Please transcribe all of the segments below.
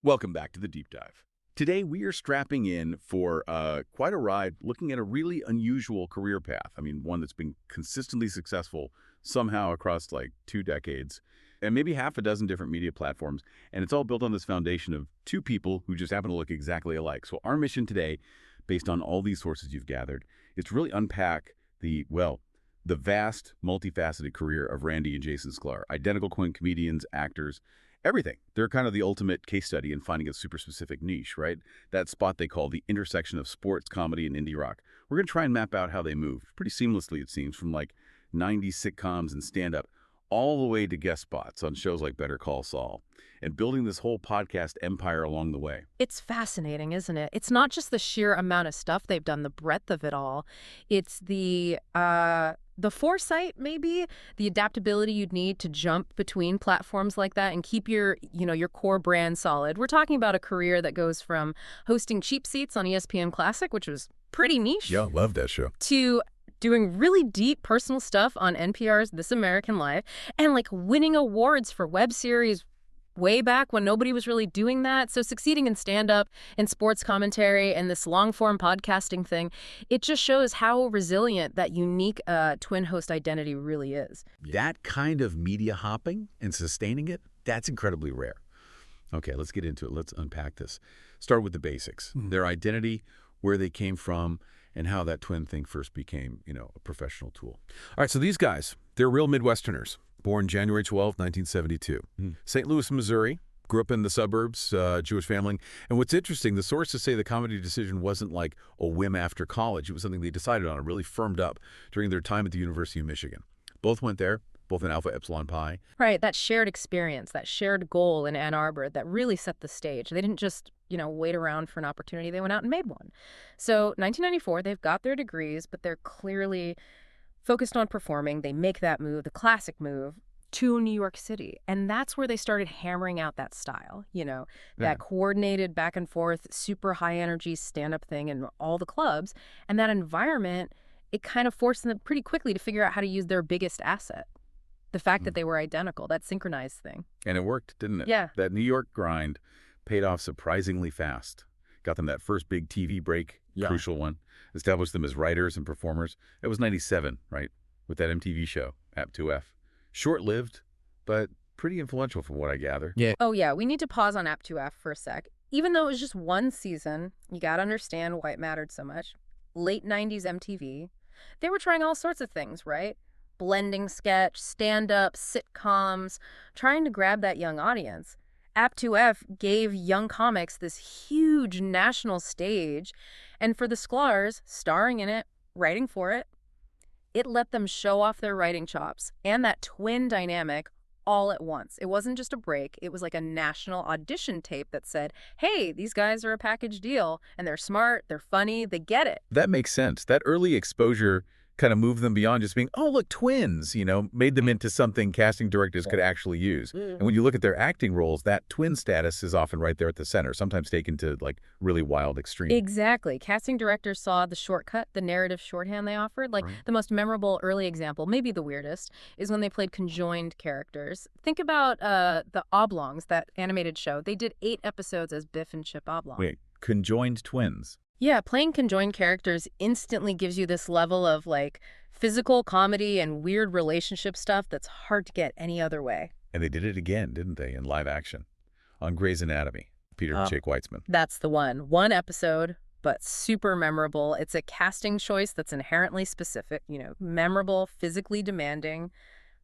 Welcome back to the Deep Dive. Today, we are strapping in for quite a ride, looking at a really unusual career path. I mean, one that's been consistently successful somehow across like 2 decades and maybe half a dozen different media platforms. And it's all built on this foundation of 2 people who just happen to look exactly alike. So our mission today, based on all these sources you've gathered, is to really unpack the vast, multifaceted career of Randy and Jason Sklar. Identical twin comedians, actors, everything. They're kind of the ultimate case study in finding a super specific niche, right? That spot they call the intersection of sports, comedy, and indie rock. We're going to try and map out how they move pretty seamlessly, it seems, from like 90s sitcoms and stand-up all the way to guest spots on shows like Better Call Saul, and building this whole podcast empire along the way. It's fascinating, isn't it? It's not just the sheer amount of stuff they've done, the breadth of it all. It's the foresight, maybe, the adaptability you'd need to jump between platforms like that and keep your core brand solid. We're talking about a career that goes from hosting cheap seats on ESPN Classic, which was pretty niche. Yeah, love that show. To doing really deep personal stuff on NPR's This American Life and like winning awards for web series way back when nobody was really doing that. So succeeding in stand-up and sports commentary and this long-form podcasting thing, it just shows how resilient that unique twin host identity really is. That kind of media hopping and sustaining it, that's incredibly rare. Okay, let's get into it. Let's unpack this. Start with the basics. Their identity, where they came from, and how that twin thing first became, a professional tool. All right, so these guys, they're real Midwesterners. Born January 12, 1972. St. Louis, Missouri. Grew up in the suburbs, Jewish family. And what's interesting, the sources say the comedy decision wasn't like a whim after college. It was something they decided on and really firmed up during their time at the University of Michigan. Both went there, both in Alpha Epsilon Pi. Right, that shared experience, that shared goal in Ann Arbor that really set the stage. They didn't just, wait around for an opportunity. They went out and made one. So 1994, they've got their degrees, but they're clearly focused on performing. They make that move, the classic move, to New York City. And that's where they started hammering out that style, that coordinated back and forth, super high energy stand-up thing in all the clubs. And that environment, it kind of forced them pretty quickly to figure out how to use their biggest asset. The fact that they were identical, that synchronized thing. And it worked, didn't it? Yeah. That New York grind paid off surprisingly fast. Got them that first big TV break, crucial one. Established them as writers and performers. It was 97, right? With that MTV show, App 2F. Short-lived, but pretty influential from what I gather. Yeah. Oh, yeah. We need to pause on App 2F for a sec. Even though it was just one season, you got to understand why it mattered so much. Late 90s MTV. They were trying all sorts of things, right? Blending sketch, stand-up, sitcoms, trying to grab that young audience. App 2F gave young comics this huge national stage, and for the Sklars, starring in it, writing for it, it let them show off their writing chops and that twin dynamic all at once. It wasn't just a break. It was like a national audition tape that said, hey, these guys are a package deal, and they're smart, they're funny, they get it. That makes sense. That early exposure kind of moved them beyond just being, oh, look, twins, made them into something casting directors could actually use. And when you look at their acting roles, that twin status is often right there at the center, sometimes taken to like really wild extremes. Exactly. Casting directors saw the shortcut, the narrative shorthand they offered. Like the most memorable early example, maybe the weirdest, is when they played conjoined characters. Think about the Oblongs, that animated show. They did 8 episodes as Biff and Chip Oblong. Wait, conjoined twins? Yeah, playing conjoined characters instantly gives you this level of like physical comedy and weird relationship stuff that's hard to get any other way. And they did it again, didn't they, in live action on Grey's Anatomy. Peter and Jake Weitzman. That's the one. One episode, but super memorable. It's a casting choice that's inherently specific, memorable, physically demanding,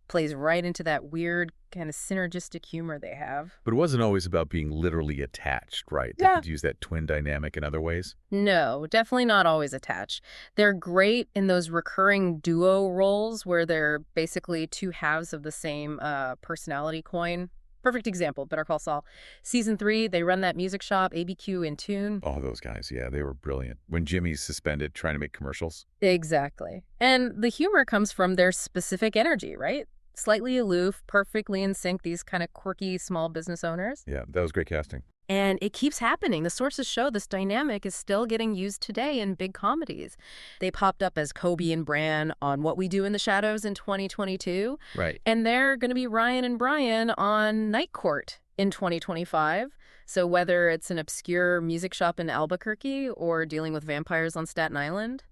plays right into that weird kind of synergistic humor they have. But it wasn't always about being literally attached, right? They could use that twin dynamic in other ways. No, definitely not always attached. They're great in those recurring duo roles where they're basically 2 halves of the same personality coin. Perfect example, Better Call Saul. Season 3, they run that music shop, ABQ in Tune. Oh, those guys, yeah, they were brilliant. When Jimmy's suspended trying to make commercials. Exactly. And the humor comes from their specific energy, right? Slightly aloof, perfectly in sync, these kind of quirky small business owners. Yeah, that was great casting. And it keeps happening. The sources show this dynamic is still getting used today in big comedies. They popped up as Kobe and Bran on What We Do in the Shadows in 2022. Right. And they're going to be Ryan and Brian on Night Court in 2025. So whether it's an obscure music shop in Albuquerque or dealing with vampires on Staten Island,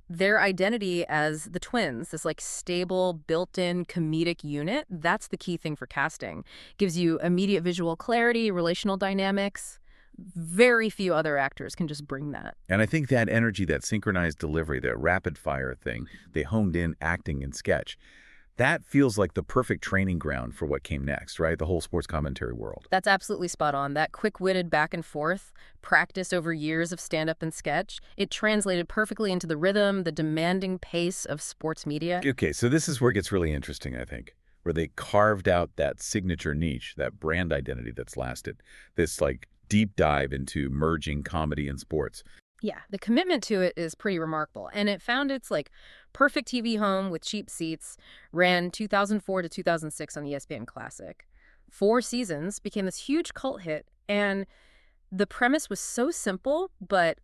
their identity as the twins, this like stable, built-in comedic unit, that's the key thing for casting. Gives you immediate visual clarity, relational dynamics. Very few other actors can just bring that. And I think that energy, that synchronized delivery, that rapid-fire thing, they honed in acting and sketch, that feels like the perfect training ground for what came next, right? The whole sports commentary world. That's absolutely spot on. That quick-witted back and forth, practice over years of stand-up and sketch, it translated perfectly into the rhythm, the demanding pace of sports media. Okay, so this is where it gets really interesting, I think, where they carved out that signature niche, that brand identity that's lasted, this like deep dive into merging comedy and sports. Yeah, the commitment to it is pretty remarkable. And it found its like perfect TV home with cheap seats, ran 2004 to 2006 on ESPN Classic. 4 seasons, became this huge cult hit, and the premise was so simple but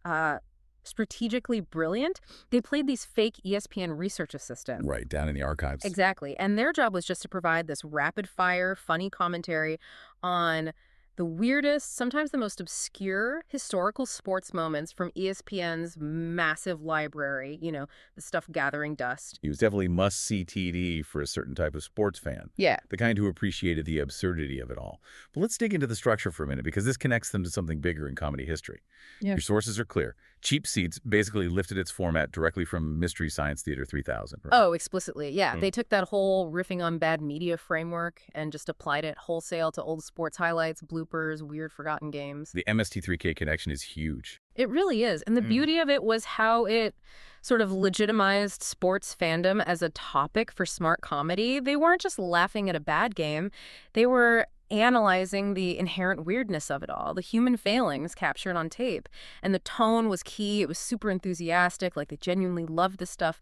strategically brilliant. They played these fake ESPN research assistants. Right, down in the archives. Exactly. And their job was just to provide this rapid-fire, funny commentary on the weirdest, sometimes the most obscure historical sports moments from ESPN's massive library, you know, the stuff gathering dust. He was definitely must-see TD for a certain type of sports fan. Yeah. The kind who appreciated the absurdity of it all. But let's dig into the structure for a minute, because this connects them to something bigger in comedy history. Yeah. Your sources are clear. Cheap Seats basically lifted its format directly from Mystery Science Theater 3000. Right? Oh, explicitly. Yeah. They took that whole riffing on bad media framework and just applied it wholesale to old sports highlights, bloopers, weird forgotten games. The MST3K connection is huge. It really is. And the beauty of it was how it sort of legitimized sports fandom as a topic for smart comedy. They weren't just laughing at a bad game. They were analyzing the inherent weirdness of it all, the human failings captured on tape. And the tone was key. It was super enthusiastic, like they genuinely loved the stuff,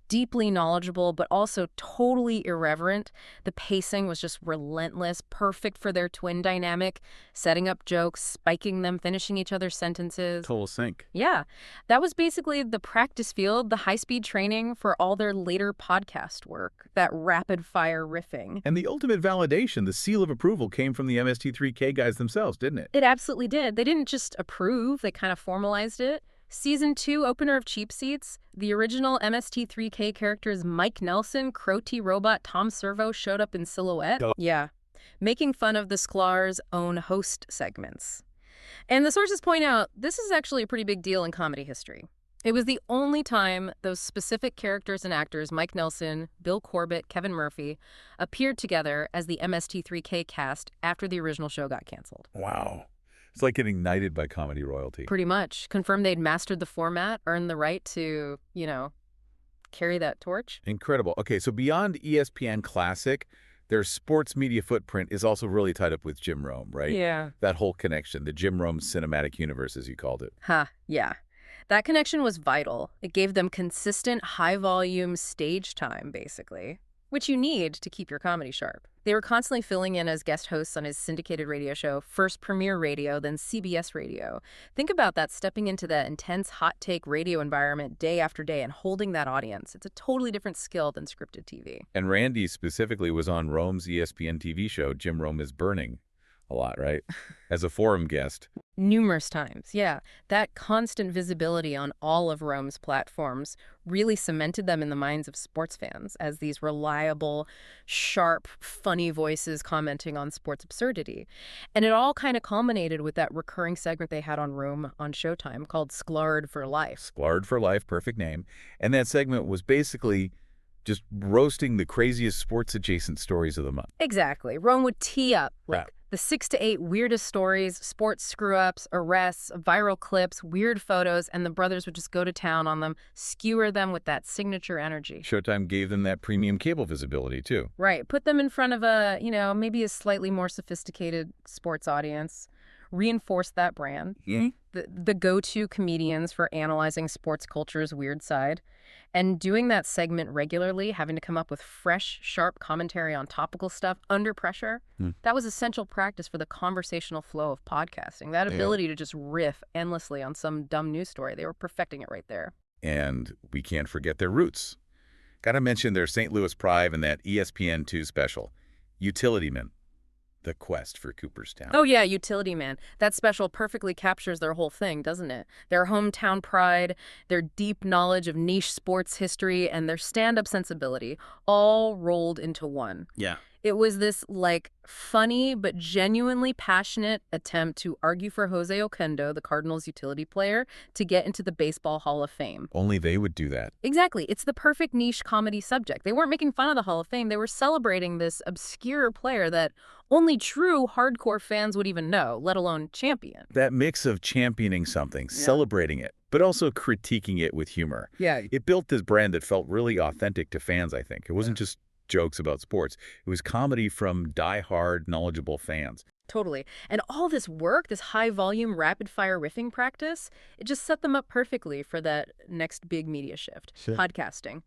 deeply knowledgeable, but also totally irreverent. The pacing was just relentless, perfect for their twin dynamic, setting up jokes, spiking them, finishing each other's sentences. Total sync. Yeah, that was basically the practice field, the high-speed training for all their later podcast work, that rapid-fire riffing. And the ultimate validation, the seal of approval, came from the MST3K guys themselves, didn't it? It absolutely did. They didn't just approve, they kind of formalized it. Season 2 opener of Cheap Seats, the original MST3K characters Mike Nelson, Crow T. Robot, Tom Servo showed up in silhouette. Oh. Yeah, making fun of the Sklar's own host segments. And the sources point out this is actually a pretty big deal in comedy history. It was the only time those specific characters and actors, Mike Nelson, Bill Corbett, Kevin Murphy, appeared together as the MST3K cast after the original show got canceled. Wow. It's like getting knighted by comedy royalty. Pretty much. Confirmed they'd mastered the format, earned the right to, you know, carry that torch. Incredible. Okay, so beyond ESPN Classic, their sports media footprint is also really tied up with Jim Rome, right? Yeah. That whole connection, the Jim Rome cinematic universe, as you called it. Yeah. That connection was vital. It gave them consistent, high-volume stage time, basically, which you need to keep your comedy sharp. They were constantly filling in as guest hosts on his syndicated radio show, first Premier Radio, then CBS Radio. Think about that, stepping into that intense, hot-take radio environment day after day and holding that audience. It's a totally different skill than scripted TV. And Randy specifically was on Rome's ESPN TV show, Jim Rome is Burning, a lot, right? As a forum guest. Numerous times, yeah. That constant visibility on all of Rome's platforms really cemented them in the minds of sports fans as these reliable, sharp, funny voices commenting on sports absurdity. And it all kind of culminated with that recurring segment they had on Rome on Showtime called Sklar'd for Life. Sklar'd for Life, perfect name. And that segment was basically just roasting the craziest sports-adjacent stories of the month. Exactly. Rome would tee up like the 6 to 8 weirdest stories, sports screw-ups, arrests, viral clips, weird photos, and the brothers would just go to town on them, skewer them with that signature energy. Showtime gave them that premium cable visibility, too. Right. Put them in front of a, you know, maybe a slightly more sophisticated sports audience. Reinforce that brand. Mm-hmm. The go-to comedians for analyzing sports culture's weird side. And doing that segment regularly, having to come up with fresh, sharp commentary on topical stuff under pressure, that was essential practice for the conversational flow of podcasting. That ability to just riff endlessly on some dumb news story. They were perfecting it right there. And we can't forget their roots. Got to mention their St. Louis pride and that ESPN2 special, Utility Men. the quest for Cooperstown. Oh yeah, Utility Man. That special perfectly captures their whole thing, doesn't it? Their hometown pride, their deep knowledge of niche sports history, and their stand-up sensibility, all rolled into one. Yeah. It was this, like, funny but genuinely passionate attempt to argue for Jose Oquendo, the Cardinals' utility player, to get into the Baseball Hall of Fame. Only they would do that. Exactly. It's the perfect niche comedy subject. They weren't making fun of the Hall of Fame. They were celebrating this obscure player that only true hardcore fans would even know, let alone champion. That mix of championing something, celebrating it, but also critiquing it with humor. Yeah. It built this brand that felt really authentic to fans, I think. It wasn't just jokes about sports. It was comedy from die-hard, knowledgeable fans. Totally. And all this work, this high-volume, rapid-fire riffing practice, it just set them up perfectly for that next big media shift, podcasting.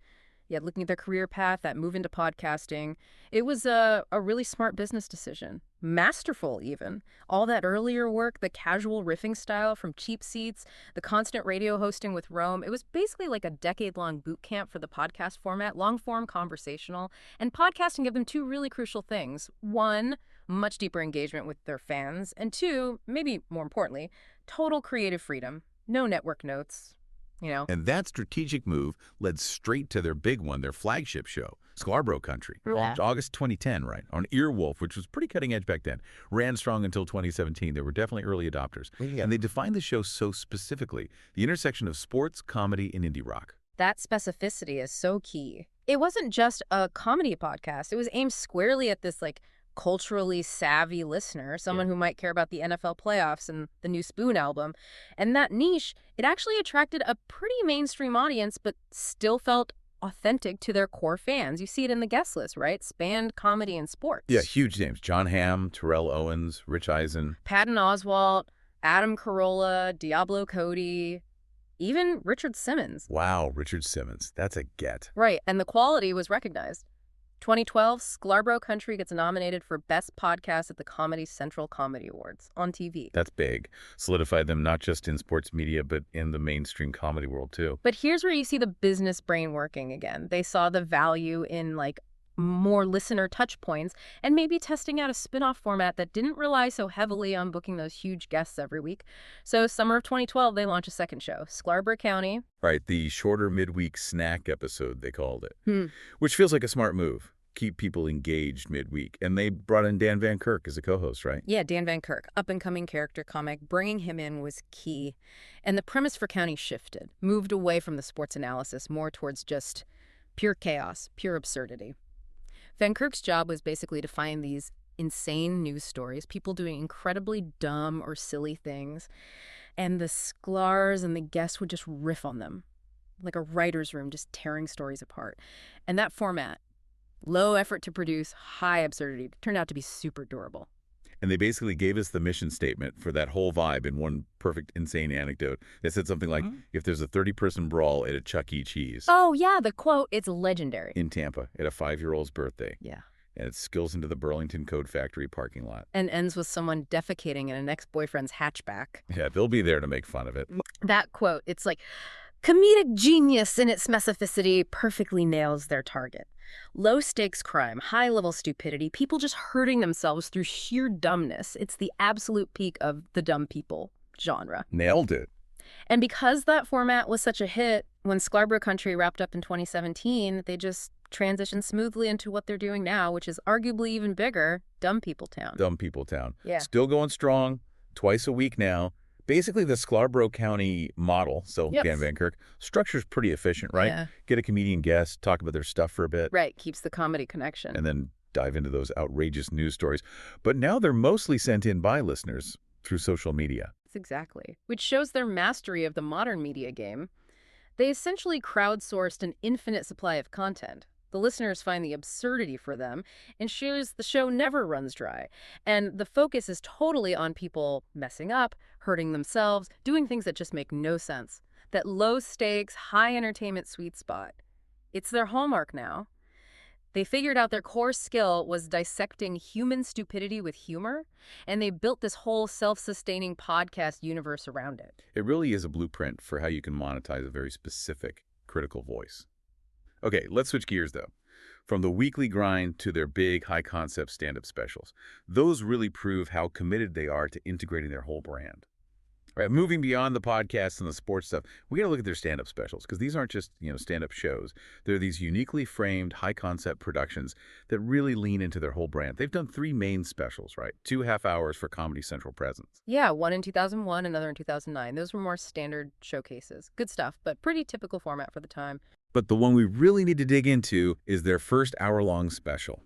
Yeah, looking at their career path, that move into podcasting, it was a really smart business decision. Masterful, even. All that earlier work, the casual riffing style from Cheap Seats, the constant radio hosting with Rome, it was basically like a decade-long boot camp for the podcast format, long-form, conversational. And podcasting gave them two really crucial things. One, much deeper engagement with their fans. And two, maybe more importantly, total creative freedom. No network notes. You know. And that strategic move led straight to their big one, their flagship show, Sklarbro Country. Yeah. August 2010, right? On Earwolf, which was pretty cutting edge back then. Ran strong until 2017. They were definitely early adopters. Yeah. And they defined the show so specifically, the intersection of sports, comedy, and indie rock. That specificity is so key. It wasn't just a comedy podcast. It was aimed squarely at this, like, culturally savvy listener, someone who might care about the NFL playoffs and the new Spoon album. And that niche, it actually attracted a pretty mainstream audience, but still felt authentic to their core fans. You see it in the guest list, right? Spanned comedy and sports. Yeah, huge names. John Hamm, Terrell Owens, Rich Eisen. Patton Oswalt, Adam Carolla, Diablo Cody, even Richard Simmons. Wow, Richard Simmons. That's a get. Right, and the quality was recognized. 2012, Sklarbro Country gets nominated for Best Podcast at the Comedy Central Comedy Awards on TV. That's big. Solidified them not just in sports media, but in the mainstream comedy world, too. But here's where you see the business brain working again. They saw the value in, like, more listener touch points and maybe testing out a spin-off format that didn't rely so heavily on booking those huge guests every week. So summer of 2012, they launched a second show, Sklarbro County. Right, the shorter midweek snack episode, they called it, which feels like a smart move. Keep people engaged midweek. And they brought in Dan Van Kirk as a co-host, right? Yeah, Dan Van Kirk, up-and-coming character comic. Bringing him in was key. And the premise for County shifted, moved away from the sports analysis, more towards just pure chaos, pure absurdity. Van Kirk's job was basically to find these insane news stories, people doing incredibly dumb or silly things, and the Sklars and the guests would just riff on them, like a writer's room, just tearing stories apart. And that format, low effort to produce, high absurdity, turned out to be super durable. And they basically gave us the mission statement for that whole vibe in one perfect, insane anecdote. They said something like, if there's a 30-person brawl at a Chuck E. Cheese. Oh, yeah, the quote, it's legendary. In Tampa, at a 5-year-old's birthday. Yeah. And it spills into the Burlington Code Factory parking lot. And ends with someone defecating in an ex-boyfriend's hatchback. Yeah, they'll be there to make fun of it. That quote, it's like, comedic genius in its specificity perfectly nails their target. Low-stakes crime, high-level stupidity, people just hurting themselves through sheer dumbness. It's the absolute peak of the dumb people genre. Nailed it. And because that format was such a hit, when Sklarbro Country wrapped up in 2017, they just transitioned smoothly into what they're doing now, which is arguably even bigger, Dumb People Town. Dumb People Town. Yeah. Still going strong, twice a week now. Basically, the Sklarbro County model, so Dan Van Kirk, structure's pretty efficient, right? Yeah. Get a comedian guest, talk about their stuff for a bit. Right, keeps the comedy connection. And then dive into those outrageous news stories. But now they're mostly sent in by listeners through social media. Exactly. Which shows their mastery of the modern media game. They essentially crowdsourced an infinite supply of content. The listeners find the absurdity for them, and shows the show never runs dry. And the focus is totally on people messing up, hurting themselves, doing things that just make no sense. That low-stakes, high-entertainment sweet spot. It's their hallmark now. They figured out their core skill was dissecting human stupidity with humor, and they built this whole self-sustaining podcast universe around it. It really is a blueprint for how you can monetize a very specific, critical voice. Okay, let's switch gears, though. From the weekly grind to their big, high-concept stand-up specials. Those really prove how committed they are to integrating their whole brand. Right, moving beyond the podcasts and the sports stuff, we got to look at their stand-up specials, because these aren't just, stand-up shows. They're these uniquely framed, high-concept productions that really lean into their whole brand. They've done 3 main specials, right? 2 half-hours for Comedy Central presence. Yeah, one in 2001, another in 2009. Those were more standard showcases. Good stuff, but pretty typical format for the time. But the one we really need to dig into is their first hour-long special.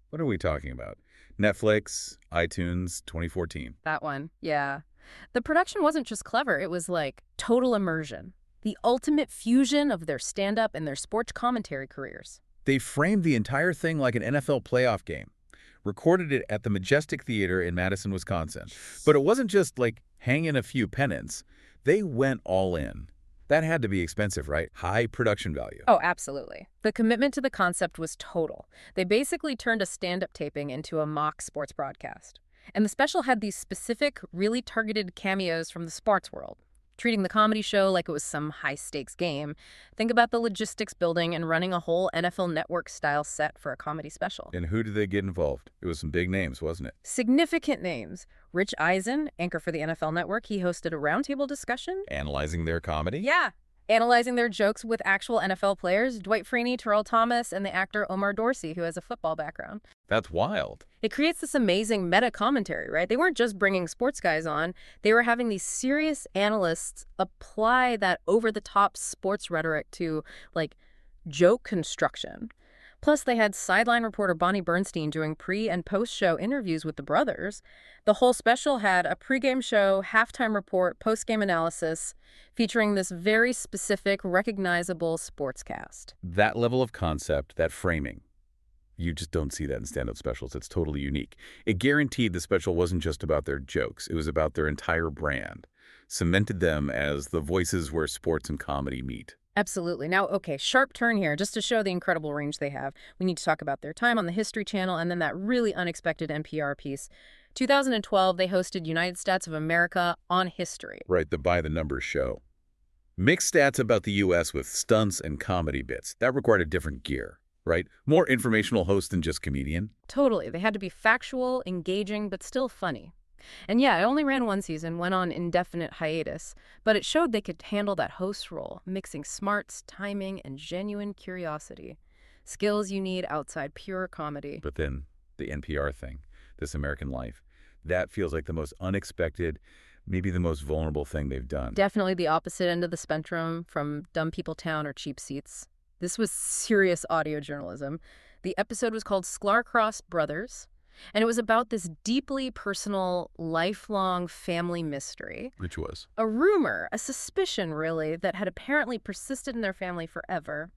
What are we talking about? Netflix, iTunes, 2014. That one, yeah. The production wasn't just clever, it was like total immersion. The ultimate fusion of their stand-up and their sports commentary careers. They framed the entire thing like an NFL playoff game. Recorded it at the Majestic Theater in Madison, Wisconsin. But it wasn't just like hanging a few pennants. They went all in. That had to be expensive, right? High production value. Oh, absolutely. The commitment to the concept was total. They basically turned a stand-up taping into a mock sports broadcast. And the special had these specific, really targeted cameos from the sports world, treating the comedy show like it was some high-stakes game. Think about the logistics building and running a whole NFL Network-style set for a comedy special. And who did they get involved? It was some big names, wasn't it? Significant names. Rich Eisen, anchor for the NFL Network, he hosted a roundtable discussion. Analyzing their comedy? Yeah. Analyzing their jokes with actual NFL players, Dwight Freeney, Terrell Thomas, and the actor Omar Dorsey, who has a football background. That's wild. It creates this amazing meta-commentary, right? They weren't just bringing sports guys on. They were having these serious analysts apply that over-the-top sports rhetoric to, like, joke construction. Plus, they had sideline reporter Bonnie Bernstein doing pre- and post-show interviews with the brothers. The whole special had a pregame show, halftime report, post-game analysis, featuring this very specific, recognizable sportscast. That level of concept, that framing, you just don't see that in stand-up specials. It's totally unique. It guaranteed the special wasn't just about their jokes. It was about their entire brand. Cemented them as the voices where sports and comedy meet. Absolutely. Now, okay, sharp turn here, just to show the incredible range they have. We need to talk about their time on the History Channel and then that really unexpected NPR piece. 2012, they hosted United States of America on History. Right, the by-the-numbers show. Mixed stats about the U.S. with stunts and comedy bits. That required a different gear, right? More informational host than just comedian. Totally. They had to be factual, engaging, but still funny. And yeah, it only ran one season, went on indefinite hiatus, but it showed they could handle that host role, mixing smarts, timing, and genuine curiosity. Skills you need outside pure comedy. But then the NPR thing, This American Life, that feels like the most unexpected, maybe the most vulnerable thing they've done. Definitely the opposite end of the spectrum from Dumb People Town or Cheap Seats. This was serious audio journalism. The episode was called Sklar Brothers. And it was about this deeply personal, lifelong family mystery. Which was? A rumor, a suspicion, really, that had apparently persisted in their family forever,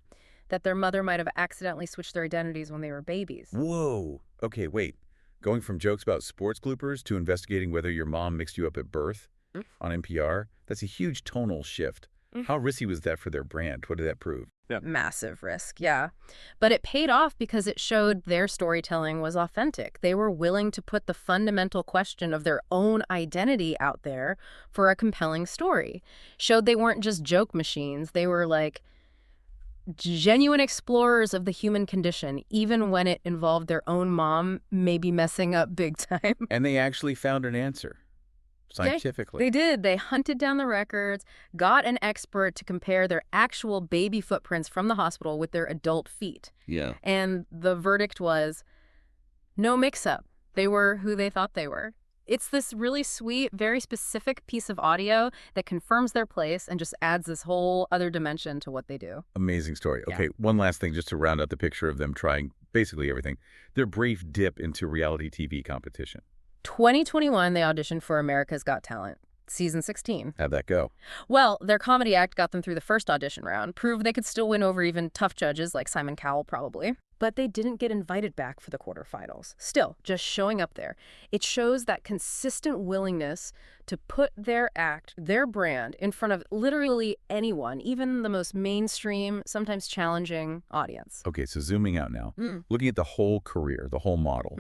that their mother might have accidentally switched their identities when they were babies. Whoa. Okay, wait. Going from jokes about sports bloopers to investigating whether your mom mixed you up at birth on NPR, that's a huge tonal shift. How risky was that for their brand? What did that prove? Yeah. Massive risk, yeah. But it paid off because it showed their storytelling was authentic. They were willing to put the fundamental question of their own identity out there for a compelling story. Showed they weren't just joke machines. They were like genuine explorers of the human condition, even when it involved their own mom maybe messing up big time. And they actually found an answer. Scientifically. They did. They hunted down the records, got an expert to compare their actual baby footprints from the hospital with their adult feet. Yeah. And the verdict was no mix-up. They were who they thought they were. It's this really sweet, very specific piece of audio that confirms their place and just adds this whole other dimension to what they do. Amazing story. Yeah. Okay, one last thing just to round out the picture of them trying basically everything. Their brief dip into reality TV competition. 2021, they auditioned for America's Got Talent, season 16. How'd that go? Well, their comedy act got them through the first audition round, proved they could still win over even tough judges like Simon Cowell probably. But they didn't get invited back for the quarterfinals. Still, just showing up there. It shows that consistent willingness to put their act, their brand, in front of literally anyone, even the most mainstream, sometimes challenging audience. Okay, so zooming out now, looking at the whole career, the whole model,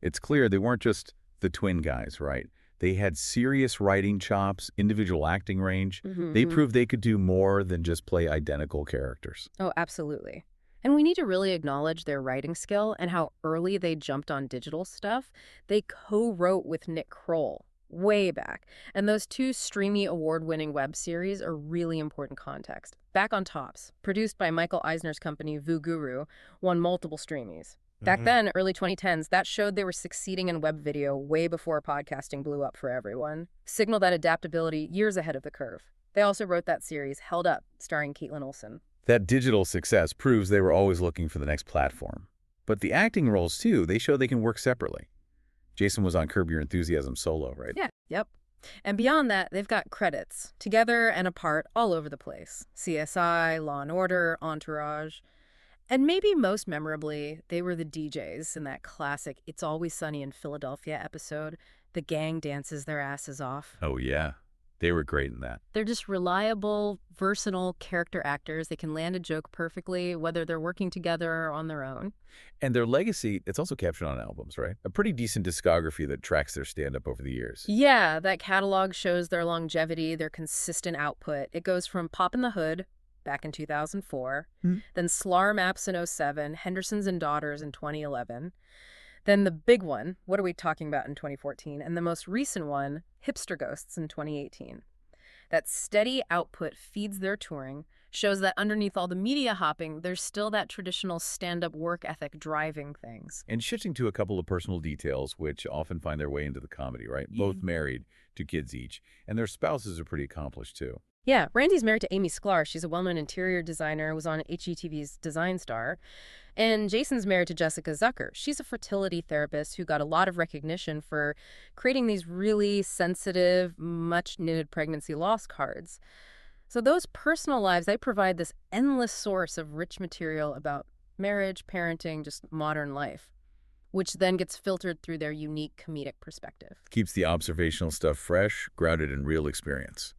it's clear they weren't just the twin guys, right? They had serious writing chops, individual acting range. They proved they could do more than just play identical characters. Oh, absolutely. And we need to really acknowledge their writing skill and how early they jumped on digital stuff. They co-wrote with Nick Kroll way back. And those two Streamy award-winning web series are really important context. Back on Tops, produced by Michael Eisner's company Vu Guru, won multiple Streamies. Back then, early 2010s, that showed they were succeeding in web video way before podcasting blew up for everyone. Signaled that adaptability years ahead of the curve. They also wrote that series, Held Up, starring Caitlin Olsen. That digital success proves they were always looking for the next platform. But the acting roles, too, they show they can work separately. Jason was on Curb Your Enthusiasm solo, right? Yeah, yep. And beyond that, they've got credits, together and apart, all over the place. CSI, Law & Order, Entourage. And maybe most memorably, they were the DJs in that classic It's Always Sunny in Philadelphia episode. The gang dances their asses off. Oh, yeah. They were great in that. They're just reliable, versatile character actors. They can land a joke perfectly, whether they're working together or on their own. And their legacy, it's also captured on albums, right? A pretty decent discography that tracks their stand-up over the years. Yeah, that catalog shows their longevity, their consistent output. It goes from Pop in the Hood, back in 2004, then Sklar Maps in 2007, Hendersons and Daughters in 2011, then the big one, What Are We Talking About in 2014, and the most recent one, Hipster Ghosts in 2018. That steady output feeds their touring, shows that underneath all the media hopping, there's still that traditional stand-up work ethic driving things. And shifting to a couple of personal details, which often find their way into the comedy, right? Both married, 2 kids each, and their spouses are pretty accomplished, too. Yeah, Randy's married to Amy Sklar. She's a well-known interior designer, was on HGTV's Design Star. And Jason's married to Jessica Zucker. She's a fertility therapist who got a lot of recognition for creating these really sensitive, much-knitted pregnancy loss cards. So those personal lives, they provide this endless source of rich material about marriage, parenting, just modern life, which then gets filtered through their unique comedic perspective. Keeps the observational stuff fresh, grounded in real experience.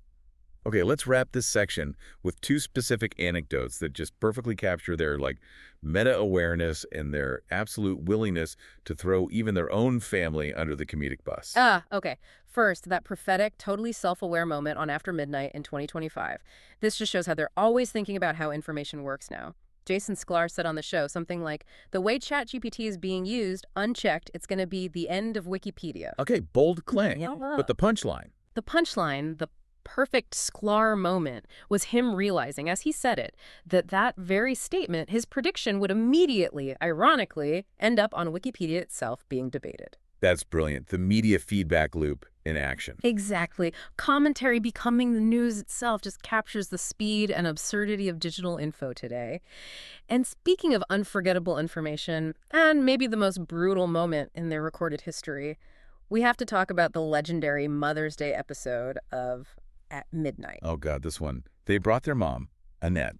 Okay, let's wrap this section with 2 specific anecdotes that just perfectly capture their, meta-awareness and their absolute willingness to throw even their own family under the comedic bus. Okay. First, that prophetic, totally self-aware moment on After Midnight in 2025. This just shows how they're always thinking about how information works now. Jason Sklar said on the show something like, the way ChatGPT is being used, unchecked, it's going to be the end of Wikipedia. Okay, bold claim. Yeah. But the punchline. The perfect Sklar moment was him realizing, as he said it, that very statement, his prediction, would immediately, ironically, end up on Wikipedia itself being debated. That's brilliant. The media feedback loop in action. Exactly. Commentary becoming the news itself just captures the speed and absurdity of digital info today. And speaking of unforgettable information, and maybe the most brutal moment in their recorded history, we have to talk about the legendary Mother's Day episode of At Midnight. Oh, God, this one. They brought their mom, Annette,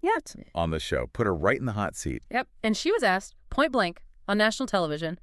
on the show, put her right in the hot seat. Yep. And she was asked, point blank, on national television,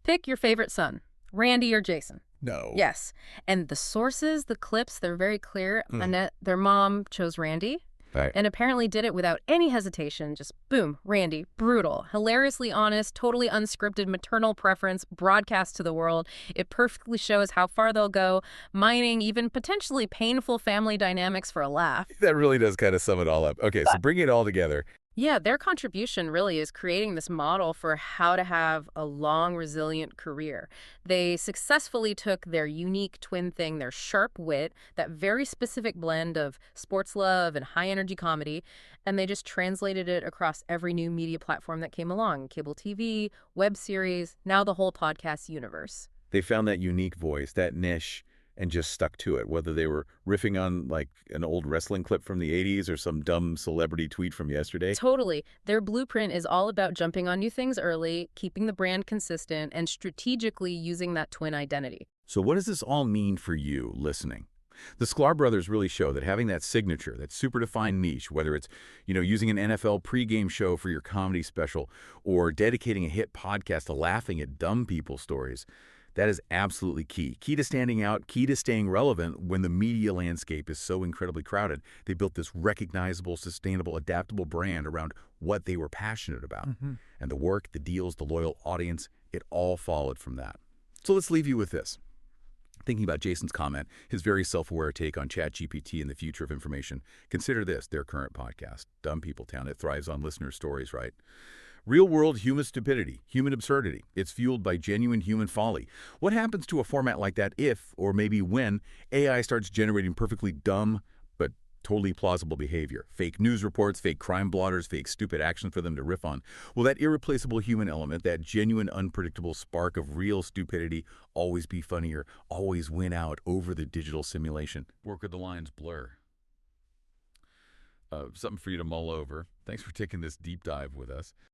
pick your favorite son, Randy or Jason. No. Yes. And the sources, the clips, they're very clear. Annette, their mom, chose Randy. Right. And apparently did it without any hesitation. Just boom, Randy, brutal, hilariously honest, totally unscripted maternal preference broadcast to the world. It perfectly shows how far they'll go, mining even potentially painful family dynamics for a laugh. That really does kind of sum it all up. Okay, so bringing it all together. Yeah, their contribution really is creating this model for how to have a long, resilient career. They successfully took their unique twin thing, their sharp wit, that very specific blend of sports love and high-energy comedy, and they just translated it across every new media platform that came along, cable TV, web series, now the whole podcast universe. They found that unique voice, that niche, and just stuck to it, whether they were riffing on an old wrestling clip from the 80s or some dumb celebrity tweet from yesterday. Totally. Their blueprint is all about jumping on new things early, keeping the brand consistent, and strategically using that twin identity. So what does this all mean for you listening? The Sklar Brothers really show that having that signature, that super defined niche, whether it's, using an NFL pregame show for your comedy special or dedicating a hit podcast to laughing at dumb people stories, that is absolutely key. Key to standing out, key to staying relevant when the media landscape is so incredibly crowded. They built this recognizable, sustainable, adaptable brand around what they were passionate about. And the work, the deals, the loyal audience, it all followed from that. So let's leave you with this. Thinking about Jason's comment, his very self-aware take on ChatGPT and the future of information, consider this, their current podcast, Dumb People Town. It thrives on listener stories, right? Real-world human stupidity, human absurdity. It's fueled by genuine human folly. What happens to a format like that if, or maybe when, AI starts generating perfectly dumb but totally plausible behavior? Fake news reports, fake crime blotters, fake stupid action for them to riff on. Will that irreplaceable human element, that genuine, unpredictable spark of real stupidity, always be funnier, always win out over the digital simulation? Or could the lines blur? Something for you to mull over. Thanks for taking this deep dive with us.